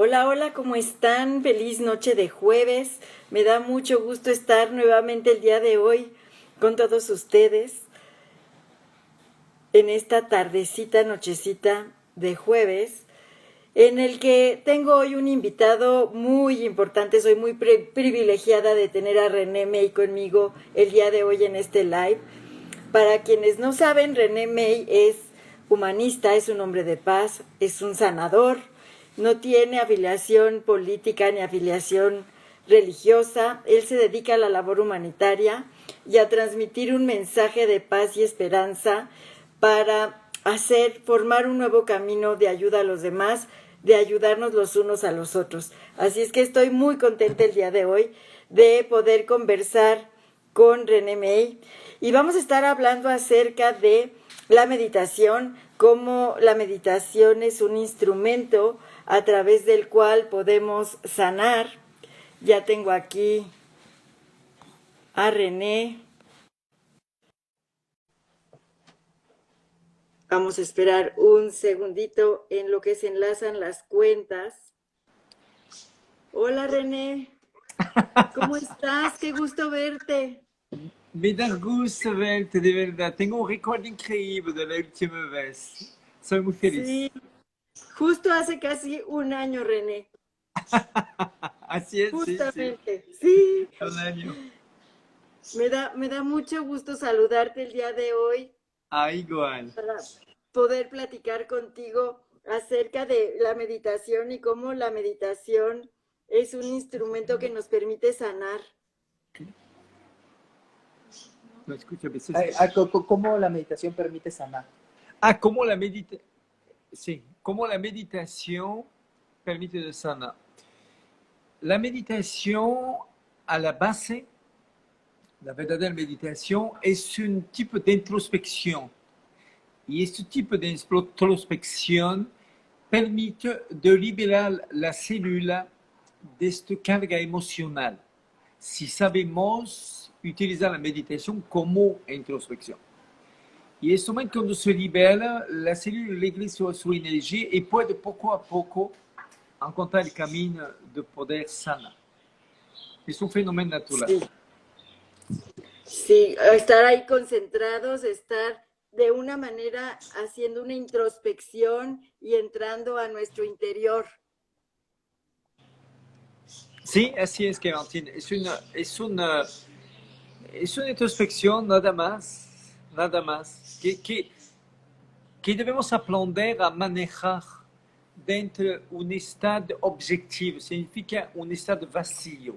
Hola, hola, ¿cómo están? Feliz noche de jueves. Me da mucho gusto estar nuevamente el día de hoy con todos ustedes en esta tardecita, nochecita de jueves, en el que tengo hoy un invitado muy importante. Soy muy privilegiada de tener a René May conmigo el día de hoy en este live. Para quienes no saben, René May es humanista, es un hombre de paz, es un sanador, no tiene afiliación política ni afiliación religiosa. Él se dedica a la labor humanitaria y a transmitir un mensaje de paz y esperanza para formar un nuevo camino de ayuda a los demás, de ayudarnos los unos a los otros. Así es que estoy muy contenta el día de hoy de poder conversar con René May y vamos a estar hablando acerca de la meditación, cómo la meditación es un instrumento a través del cual podemos sanar. Ya tengo aquí a René. Vamos a esperar un segundito en lo que se enlazan las cuentas. Hola René, ¿cómo estás? Qué gusto verte. Me da gusto verte, de verdad. Tengo un recuerdo increíble de la última vez. Soy muy feliz. Sí, justo hace casi un año, René. Así es, sí, sí. Justamente, sí. Un año. Me da mucho gusto saludarte el día de hoy Ah, igual. para poder platicar contigo acerca de la meditación y cómo la meditación es un instrumento que nos permite sanar. No escucho a veces. ¿Cómo la meditación permite sanar? Ah, cómo la sí, cómo la meditación permite de sanar. La meditación, a la base, la verdadera meditación es un tipo de introspección. Y este tipo de introspección permite de liberar la célula de esta carga emocional, si sabemos utilizar la meditación como introspección. Y en este momento, cuando se libera, la célula regresa a su energía y puede poco a poco encontrar el camino de poder sanar. Es un fenómeno natural. Sí, sí, estar ahí concentrados, estar de una manera haciendo una introspección y entrando a nuestro interior. Sí, así es, Clementine. Es una introspección nada más, que debemos aprender a manejar dentro de un estado objetivo, significa un estado vacío.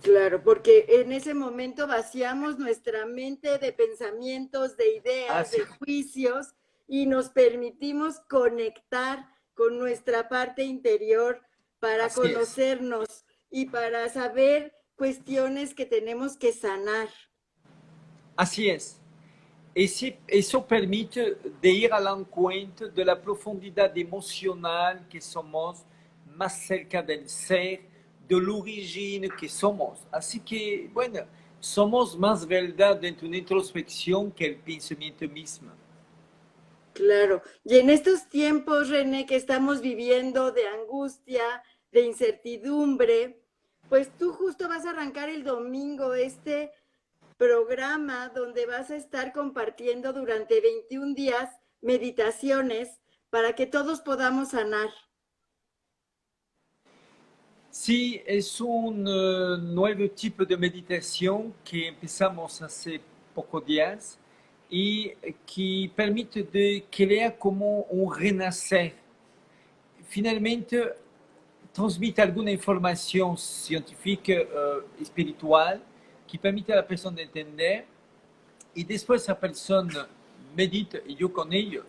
Claro, porque en ese momento vaciamos nuestra mente de pensamientos, de ideas, Así, de juicios y nos permitimos conectar con nuestra parte interior para así es. conocernos y para saber cuestiones que tenemos que sanar. Así es. Eso permite de ir al encuentro de la profundidad emocional que somos, más cerca del ser, del origen que somos. Así que, bueno, somos más verdad dentro de una introspección que el pensamiento mismo. Claro. Y en estos tiempos, René, que estamos viviendo de angustia, de incertidumbre, pues tú justo vas a arrancar el domingo este programa donde vas a estar compartiendo durante 21 días meditaciones para que todos podamos sanar. Sí, es un nuevo tipo de meditación que empezamos hace pocos días y que permite de crear como un renacer. Finalmente, transmite alguna información científica, espiritual, que permite a la persona entender y después la persona medita y yo con ellos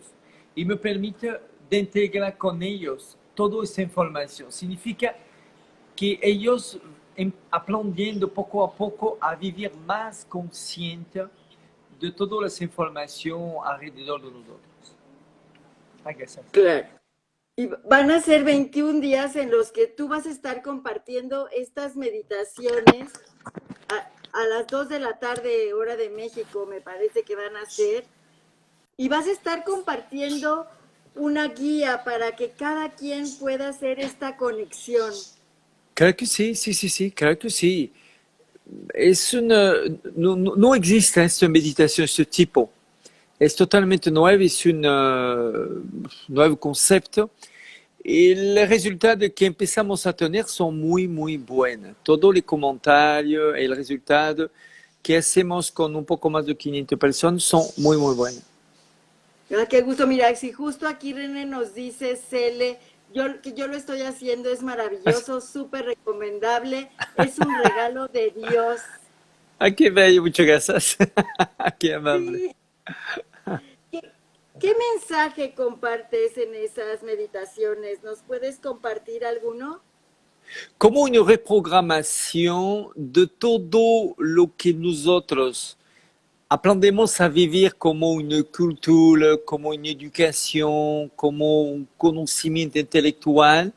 y me permite de integrar con ellos toda esa información. Significa que ellos aprendiendo poco a poco a vivir más consciente de todas las informaciones alrededor de nosotros. Gracias. Claro. Y van a ser 21 días en los que tú vas a estar compartiendo estas meditaciones a las 2 de la tarde, hora de México, me parece que van a ser. Y vas a estar compartiendo una guía para que cada quien pueda hacer esta conexión? Creo que sí, creo que sí. No existe esta meditación de este tipo. Es totalmente nuevo, es un nuevo concepto. Y los resultados que empezamos a tener son muy buenos. Todos los comentarios, el resultado que hacemos con un poco más de 500 personas son muy buenos. Ah, qué gusto, mira, si justo aquí René nos dice, Cele, que yo lo estoy haciendo, es maravilloso, súper recomendable, es un regalo de Dios. Ah, qué bello, muchas gracias. Qué amable. Sí. ¿Qué, qué mensaje compartes en esas meditaciones? ¿Nos puedes compartir alguno? Como una reprogramación de todo lo que nosotros aprendemos a vivir como una cultura, como una educación, como un conocimiento intelectual.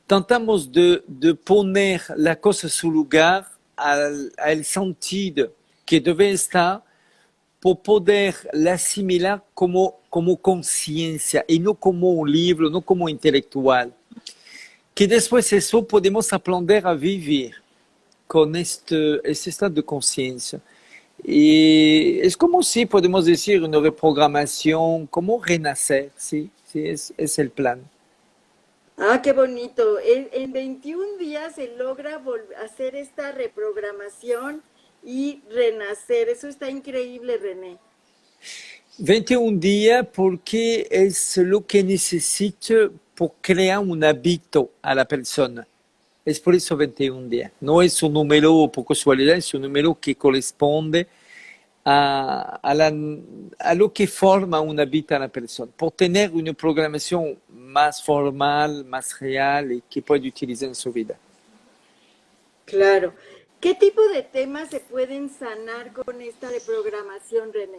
Tratamos de poner la cosa en su lugar, al sentido que debe estar, por poder la asimilar como conciencia y no como un libro, no como intelectual. Que después eso podemos aprender a vivir con este estado de conciencia. Y es como si podemos decir una reprogramación, como renacer, sí, es el plan. Ah, qué bonito. En 21 días se logra hacer esta reprogramación y renacer. Eso está increíble, René. 21 días porque es lo que necesito por crear un hábito a la persona. Es por eso 21 días. No es un número por casualidad, es un número que corresponde a lo que forma un hábito a la persona. Por tener una programación más formal, más real y que puede utilizar en su vida. Claro. ¿Qué tipo de temas se pueden sanar con esta reprogramación, René?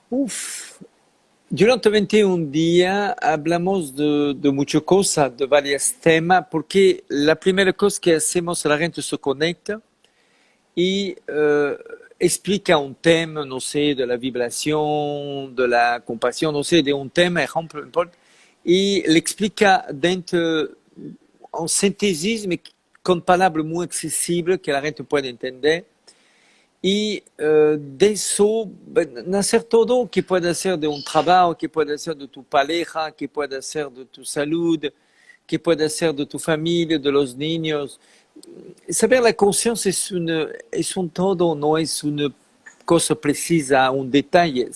Uf, durante 21 días hablamos de muchas cosas, de varios temas, porque la primera cosa que hacemos, la gente se conecta y explica un tema, no sé, de la vibración, de la compasión, no sé, de un tema, ejemplo, y le explica dentro, en síntesis, mais con palabras muy accesibles que la gente puede entender. Y de eso nacer todo, que puede ser de un trabajo, que puede ser de tu pareja, que puede ser de tu salud, que puede ser de tu familia, de los niños. Saber la conciencia es un todo, no es una cosa precisa, un detalle.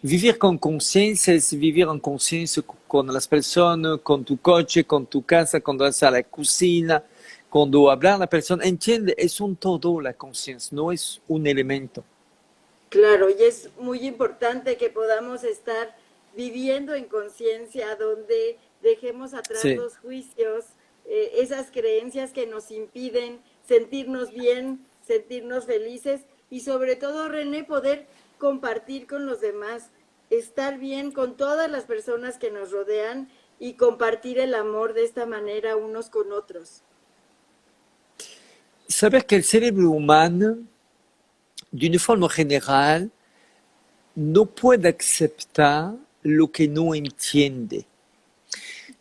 Vivir con conciencia es vivir en conciencia con las personas, con tu coche, con tu casa, cuando vas a la cocina, cuando hablar a la persona. Entiende, es un todo la conciencia, no es un elemento. Claro, y es muy importante que podamos estar viviendo en conciencia, donde dejemos atrás Sí. los juicios, esas creencias que nos impiden sentirnos bien, sentirnos felices y sobre todo, René, poder compartir con los demás, estar bien con todas las personas que nos rodean y compartir el amor de esta manera unos con otros. Saber que el cerebro humano, de una forma general, no puede aceptar lo que no entiende.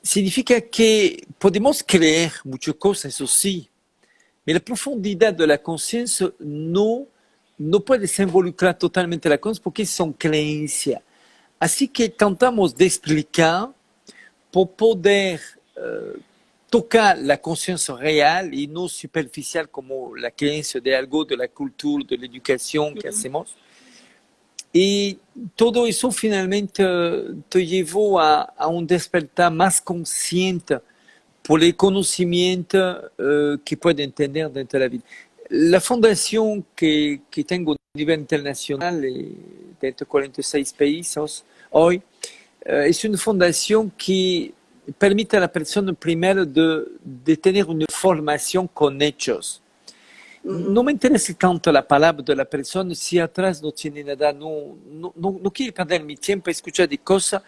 Significa que podemos creer muchas cosas, eso sí, pero la profundidad de la conciencia no puede se involucrar totalmente la conciencia porque son creencias. Así que tratamos de explicar por poder tocar la conciencia real y no superficial como la creencia de algo, de la cultura, de la educación que hacemos. Y todo eso finalmente te llevó a un despertar más consciente por el conocimiento que puede entender dentro de la vida. La fundación que tengo a nivel internacional, dentro de 46 países hoy, es una fundación que permite a la persona primero de tener una formación con hechos. No me interesa tanto la palabra de la persona si atrás no tiene nada, no quiero perder mi tiempo a escuchar de cosas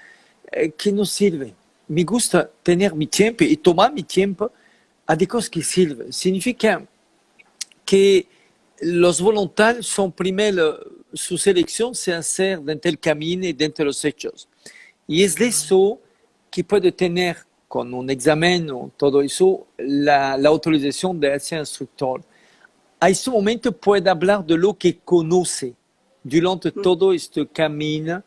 que no sirven. Me gusta tener mi tiempo y tomar mi tiempo a de cosas que sirven. Significa que los voluntarios son primero, su selección se hace dentro del camino y dentro de los hechos. Y es de eso que puede tener con un examen o todo eso la autorización de ser instructor. A ese momento puede hablar de lo que conoce durante todo este camino,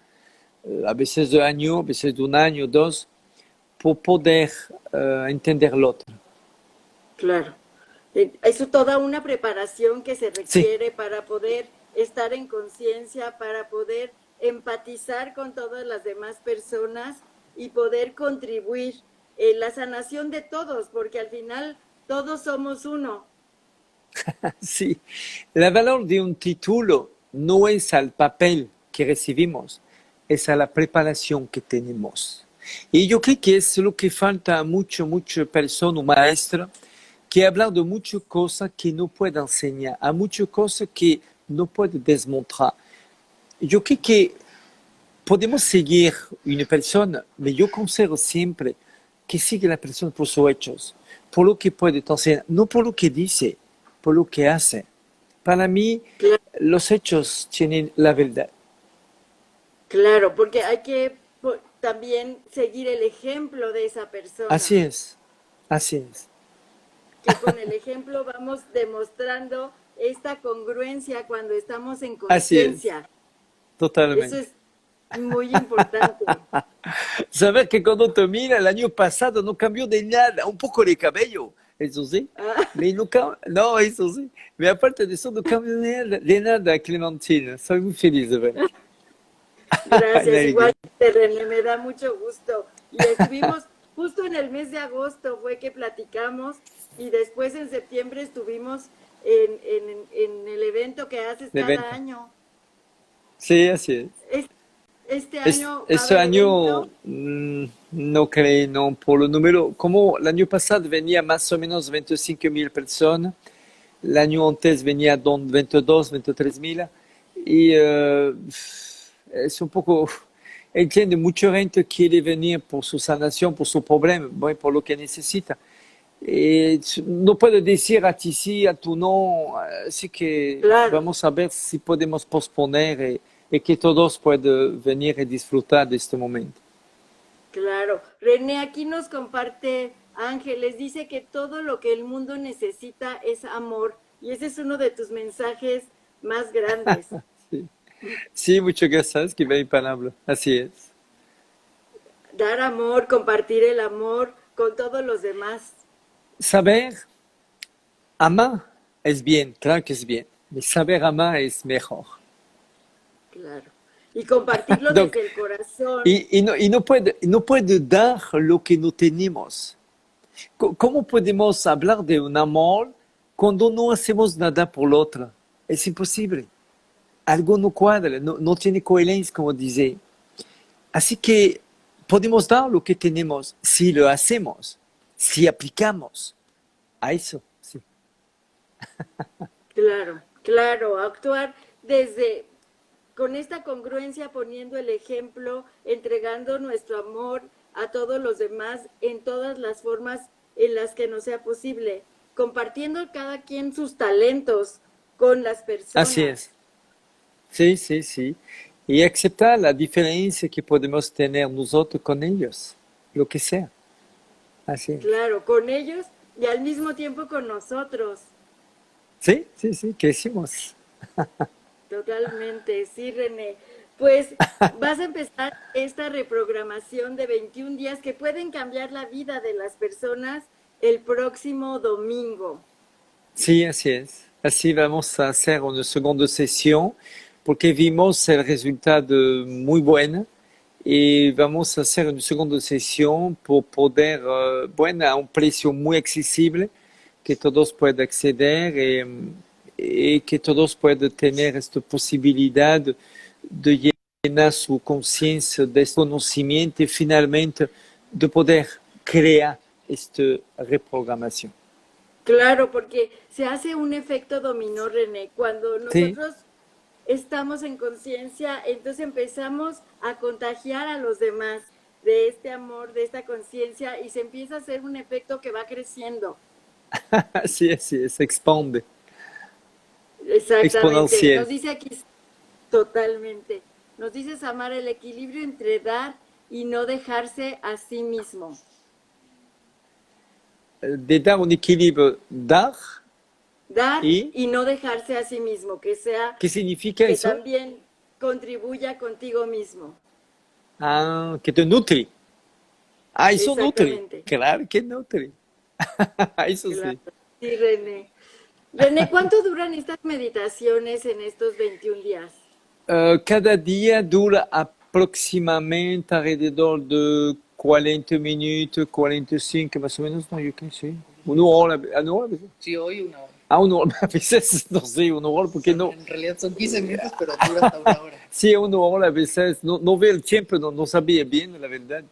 a veces de año, a veces de un año, dos, por poder entender el otro. Claro. Es toda una preparación que se Sí, requiere para poder estar en conciencia, para poder empatizar con todas las demás personas y poder contribuir en la sanación de todos, porque al final todos somos uno. sí. La valor de un título no es al papel que recibimos, es a la preparación que tenemos. Y yo creo que es lo que falta a mucha persona, un maestro, que habla de muchas cosas que no puede enseñar, a muchas cosas que no puede desmontar. Yo creo que podemos seguir una persona, pero yo considero siempre que sigue la persona por sus hechos, por lo que puede enseñar, no por lo que dice, por lo que hace. Para mí, Claro, los hechos tienen la verdad. claro, porque hay que también seguir el ejemplo de esa persona, Así es, así es, que con el ejemplo vamos demostrando esta congruencia cuando estamos en así es, conciencia. Eso totalmente. es muy importante. Saber que cuando te mira el año pasado no cambió de nada, un poco de cabello, eso sí, Ah, pero no, eso sí, pero aparte de eso no cambió de nada, Clementina, soy muy feliz de ver. gracias, igual René, me da mucho gusto. Y estuvimos justo en el mes de agosto fue que platicamos y después en septiembre estuvimos en el evento que haces De cada evento. año. Sí, así es. Es- Este año va a Este haber año evento. no creo, no, por el número, como el año pasado venía más o menos 25.000 personas, el año antes venía 22, 23.000 y es un poco, entiende, mucha gente quiere venir por su sanación, por su problema, bueno, por lo que necesita. No puedo decir a ti sí, a tú no, así que Claro, vamos a ver si podemos posponer y que todos puedan venir y disfrutar de este momento. claro. René aquí nos comparte Ángeles, dice que todo lo que el mundo necesita es amor y ese es uno de tus mensajes más grandes. Sí, sí, muchas gracias, que bien palabra. Así es. Dar amor, compartir el amor con todos los demás. Saber amar es bien, claro que es bien, pero saber amar es mejor. Claro. Y compartirlo Donc, desde el corazón. no puede dar lo que no tenemos. ¿Cómo podemos hablar de un amor cuando no hacemos nada por el otro? Es imposible. Algo no cuadra, no tiene coherencia, como dice. Así que podemos dar lo que tenemos si lo hacemos, si aplicamos a eso. Sí. Claro, claro, actuar desde con esta congruencia, poniendo el ejemplo, entregando nuestro amor a todos los demás en todas las formas en las que nos sea posible, compartiendo cada quien sus talentos con las Así personas. es. Sí, sí, sí. Y aceptar la diferencia que podemos tener nosotros con ellos, lo que sea. Así es. Claro, con ellos y al mismo tiempo con nosotros. Sí, sí, sí, crecimos. Totalmente, sí, René. Pues vas a empezar esta reprogramación de 21 días que pueden cambiar la vida de las personas el próximo domingo. Sí, así es. Así vamos a hacer una segunda sesión porque vimos el resultado muy bueno y vamos a hacer una segunda sesión por poder, bueno, a un precio muy accesible que todos puedan acceder y que todos puedan tener esta posibilidad de llenar su conciencia de este conocimiento y finalmente de poder crear esta reprogramación. Claro, porque se hace un efecto dominó, René. Cuando Sí, nosotros estamos en conciencia, entonces empezamos a contagiar a los demás de este amor, de esta conciencia, y se empieza a hacer un efecto que va creciendo. así es, se expande, Exactamente. exponencial. Nos dice aquí totalmente. Nos dice Samara el equilibrio entre dar y no dejarse a sí mismo. De dar un equilibrio, dar Dar y, y no dejarse a sí mismo, que sea, ¿qué significa que eso? también contribuya contigo mismo. Ah, que te nutre. Ah, eso nutre. Exactamente. Claro que nutre. Eso Claro. sí. Sí, René. René, ¿cuánto duran estas meditaciones en estos 21 días? Cada día dura aproximadamente alrededor de 40 minutos, 45 más o menos, ¿no? Yo qué sé. Una hora, una hora. Sí, hoy 1 hora. Ah, una hora, a veces, no sé, una hora, porque no. En realidad son 15 minutos, pero dura hasta 1 hora. Sí, una hora a veces, no, no veo el tiempo, no, no sabía bien, la verdad.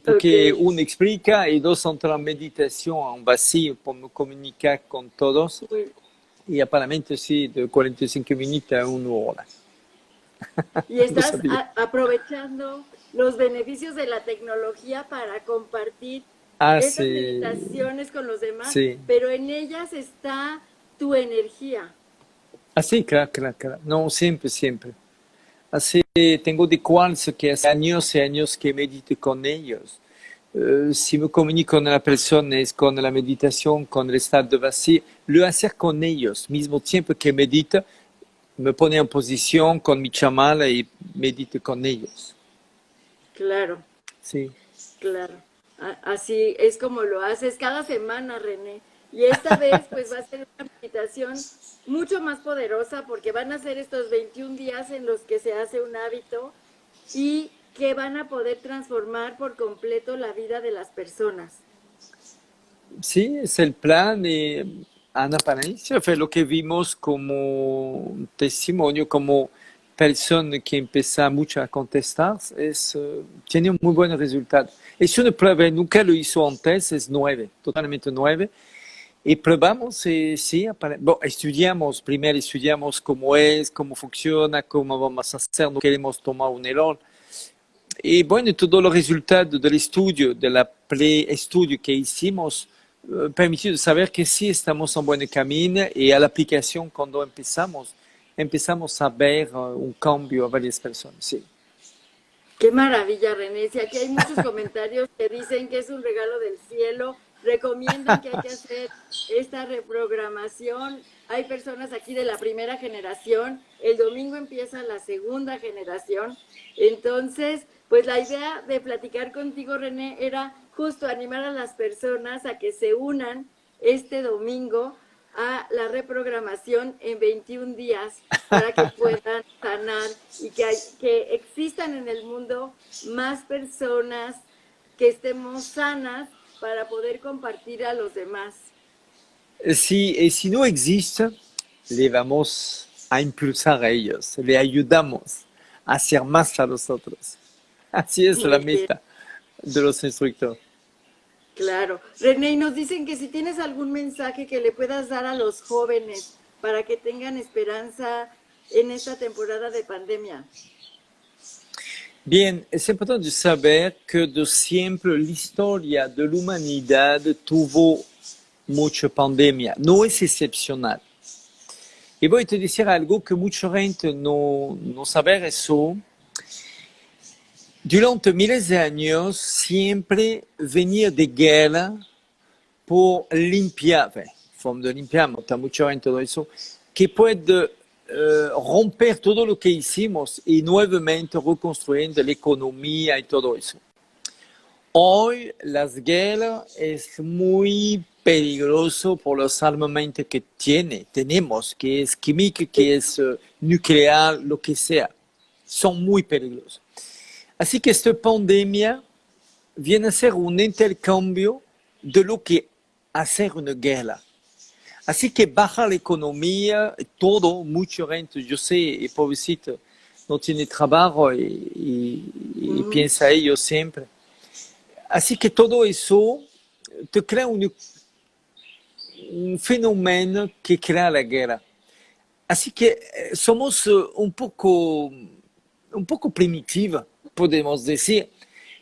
Porque Ok. uno explica y dos entra en meditación, en vacío, para me comunicar con todos. Muy- Y aparentemente sí, de 45 minutos a una hora. Y No estás sabía. aprovechando los beneficios de la tecnología para compartir Ah, esas sí, meditaciones con los demás, sí. pero en ellas está tu energía. Así, claro, claro, claro. No, siempre, siempre. Así, tengo de cuarzo que hace años y años que medito con ellos. Si me comunico con la persona es con la meditación, con el estado de vacío, lo hacer con ellos. Mismo tiempo que medito, me pone en posición con mi chamala y medito con ellos. Claro, Sí. claro. Así es como lo haces cada semana, René. Y esta vez, pues va a ser una meditación mucho más poderosa porque van a ser estos 21 días en los que se hace un hábito y que van a poder transformar por completo la vida de las personas. Sí, es el plan y en apariencia fue lo que vimos como testimonio, como persona que empieza mucho a contestar, tiene un muy buen resultado. Es una prueba, nunca lo hizo antes, es nueve, totalmente nueve. Y probamos, sí, bueno, primero estudiamos cómo es, cómo funciona, cómo vamos a hacer, no queremos tomar un error. Y bueno, todos los resultados del estudio, de la pre-estudio que hicimos, permitió saber que sí estamos en buen camino y a la aplicación cuando empezamos a ver un cambio a varias personas, sí. Qué maravilla, René. Si aquí hay muchos comentarios que dicen que es un regalo del cielo, recomiendan que hay que hacer esta reprogramación. Hay personas aquí de la primera generación, el domingo empieza la segunda generación. Entonces, pues la idea de platicar contigo, René, era justo animar a las personas a que se unan este domingo a la reprogramación en 21 días para que puedan sanar y que existan en el mundo más personas que estemos sanas para poder compartir a los demás. Si no existe, le vamos a impulsar a ellos, le ayudamos a hacer más a nosotros. Así es la Muy bien, meta de los instructores. claro. René, nos dicen que si tienes algún mensaje que le puedas dar a los jóvenes para que tengan esperanza en esta temporada de pandemia. Bien, es importante saber que de siempre la historia de la humanidad tuvo mucha pandemia, no es excepcional. Y voy a te decir algo que mucha gente no sabe eso. Durante miles de años siempre venía de guerra por limpiar, forma de limpiar, matar mucha gente, todo eso, que puede romper todo lo que hicimos y nuevamente reconstruyendo la economía y todo eso. Hoy las guerras es muy peligroso por los armamentos que tenemos, que es química, que es nuclear, lo que sea. Son muy peligrosos. Así que esta pandemia viene a ser un intercambio de lo que hacer una guerra. Así que baja la economía, todo, mucha gente, yo sé, y pobrecito, no tiene trabajo y piensa ello siempre. Así que todo eso te crea un fenómeno que crea la guerra. Así que somos un poco primitiva, podemos decir,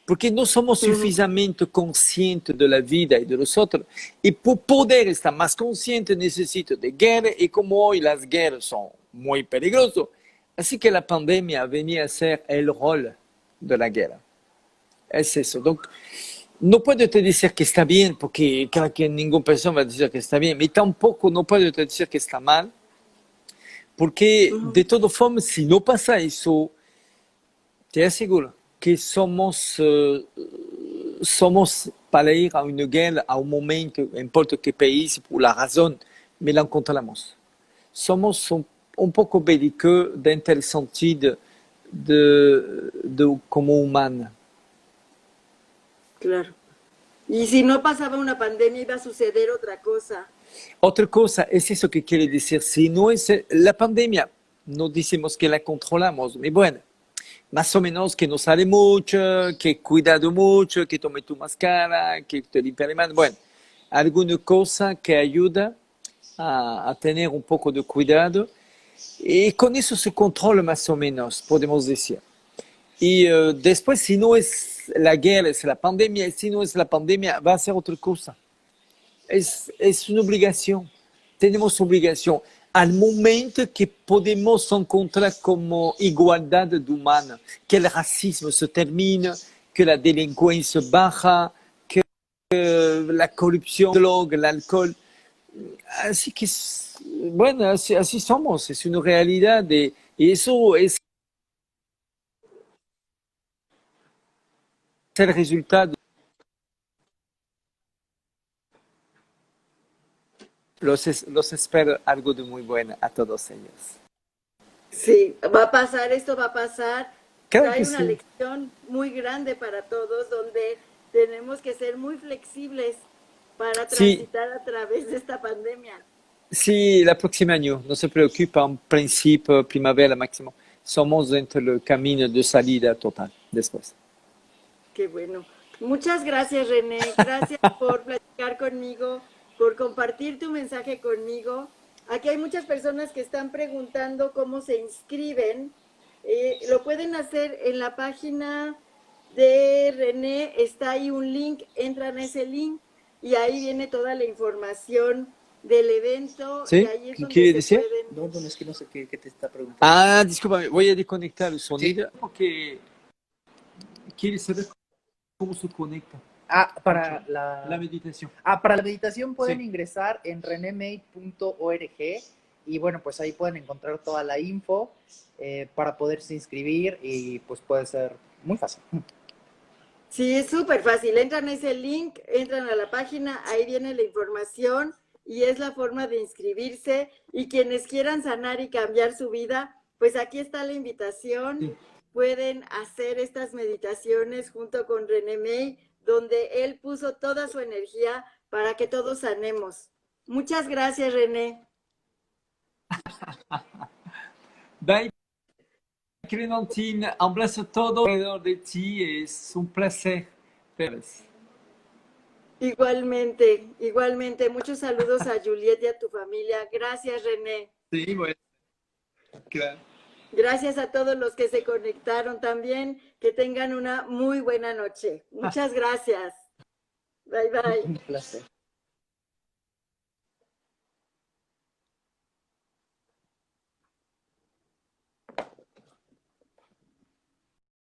porque no somos suficientemente conscientes de la vida y de los otros. Y por poder estar más consciente necesito de guerra y como hoy las guerras son muy peligrosas, así que la pandemia venía a ser el rol de la guerra. Es eso. Donc, no puedo te decir que está bien, porque creo que ninguna persona va a decir que está bien, pero tampoco no puedo te decir que está mal, porque de todas formas, si no pasa eso, te aseguro que somos para ir a una guerra, a un momento, no importa qué país, por la razón, me la encontramos. Somos un poco belliceux dentro del sentido de como humana. Claro. Y si no pasaba una pandemia, iba a suceder otra cosa. Otra cosa es eso que quiere decir, si no es la pandemia, no decimos que la controlamos, pero bueno, más o menos que no sale mucho, que cuidado mucho, que tome tu máscara, que te limpie las manos, bueno, alguna cosa que ayuda a tener un poco de cuidado y con eso se controla más o menos, podemos decir. Y después, si no es la guerra, es la pandemia, si no es la pandemia, va a ser otra cosa. Es una obligación. Tenemos obligación. Al momento que podemos encontrar como igualdad humana, que el racismo se termina, que la delincuencia baja, que la corrupción, la droga, el alcohol. Así que, bueno, así somos. Es una realidad. Y eso es el resultado. Los espero algo de muy bueno a todos ellos. Sí, va a pasar, esto va a pasar. Claro Trae que una sí. lección muy grande para todos, donde tenemos que ser muy flexibles para Sí, transitar a través de esta pandemia. sí, el próximo año, no se preocupe, en principio, primavera máximo, somos dentro del camino de salida total después. Qué bueno. Muchas gracias, René. Gracias por platicar conmigo, por compartir tu mensaje conmigo. Aquí hay muchas personas que están preguntando cómo se inscriben. Lo pueden hacer en la página de René. Está ahí un link. Entran a ese link y ahí viene toda la información del evento y ¿Sí? ahí es ¿Qué donde quiere se decir? pueden. No, bueno, es que no sé qué te está preguntando. Ah, discúlpame, voy a desconectar el Sí. sonido porque quiere saber cómo se conecta Para la meditación. para la meditación pueden Sí. ingresar en renemate.org y bueno, pues ahí pueden encontrar toda la info para poderse inscribir y pues puede ser muy fácil. Sí, es súper fácil. Entran a ese link, entran a la página, ahí viene la información y es la forma de inscribirse. Y quienes quieran sanar y cambiar su vida, pues aquí está la invitación. Sí. Pueden hacer estas meditaciones junto con René May, donde él puso toda su energía para que todos sanemos. Muchas gracias, René. Bye, Clémentine, un abrazo a todos alrededor de ti, es un placer verles. Igualmente, igualmente. Muchos saludos a Juliet y a tu familia. Gracias, René. Sí, bueno, claro. Gracias a todos los que se conectaron también. Que tengan una muy buena noche. Muchas gracias. Bye, bye. Un placer.